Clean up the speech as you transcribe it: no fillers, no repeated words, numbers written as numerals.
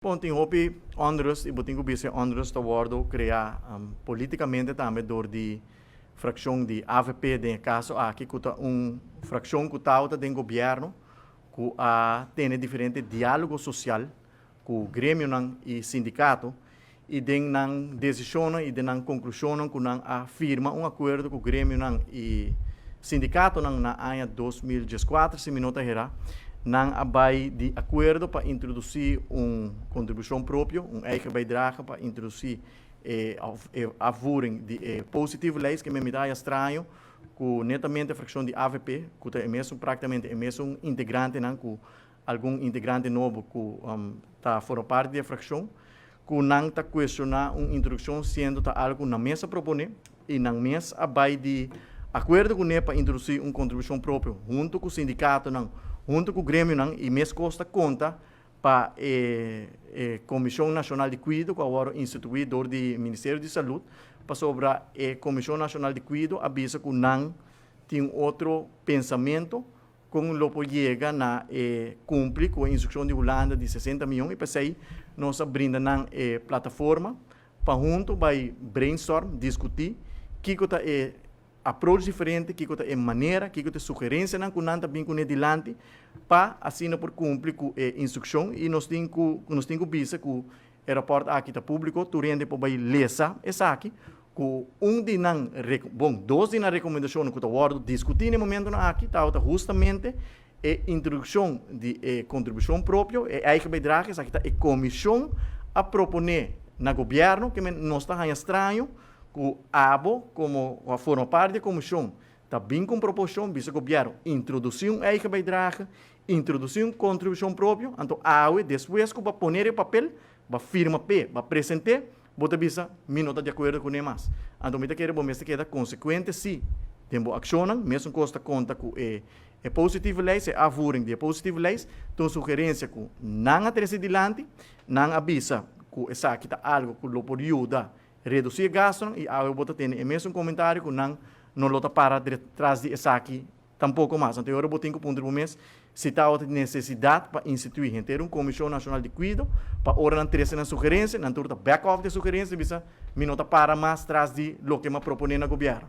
Bom, tem hopi onrust e botinho bise onrust awardo criar politicamente também door de fração de AVP de caso aqui kuta fração que está do governo que tem diferente diálogo social com o grêmio e sindicato e den nang decisão e den nang conclusão que nang firma acordo com o grêmio e sindicato na ano 2014 se minota era nang abay de acordo para introduzir contribuição própria, eigen bijdrage para introduzir a voering de positieve leis que me dá estranho, com netamente a fração de AVP, que é mesmo praticamente é mesmo integrante com algum integrante novo que está fora parte da fração, que não está questionar introdução sendo algo na mesa propone e na mesa abay de acordo com ele para introduzir contribuição própria junto com o sindicato junto com o grêmio e mesmo costa conta para a Comissão Nacional de Cuidado, que agora instituída do Ministério de Saúde, para sobre a Comissão Nacional de Cuidado, avisa que não tem outro pensamento com o que chega na cumprir com a instrução de Holanda de 60 milhões, e para isso nós abrimos na plataforma para junto vai brainstorm, discutir, que é approach diferente, que é maneira, que é sugerência não que não também com adiante para assim por cumprir com a instrução e nós temos que visa que o aeroporto aqui está público, turende para vai lesa essa aqui, com dois de na recomendação que está guardo discutir no momento aqui está justamente a introdução de contribuição própria, a eigen bijdrage, aqui está a comissão a proponer na governo que não está estranho que o ABO, como forma parte da comissão, está bem com proposição, visa governo introduzir eigen bijdrage, introduzir contribuição própria, então ABO, depois que vai pôr em papel, vai firma P, vai apresentar, bota visa, minuta de acordo com o demais. Então, me quer bom, me queda consequente, sim, tempo accionam, mesmo costa conta com é positivo leis, é avurem de positivo leis, então sugerência que não atrás adiante, não avisa que essa aqui está algo que lo pode ajudar reduzir gastos e eu vou ter o mesmo comentário que não lota para atrás de essa aqui tampouco mais. Então eu vou ter que ponto mês se está outra necessidade para instituir ter comissão nacional de cuidado para orar interesse na sugerência, na turta back off de sugerência, bisa minota para mais atrás de lo que me propõe na governo.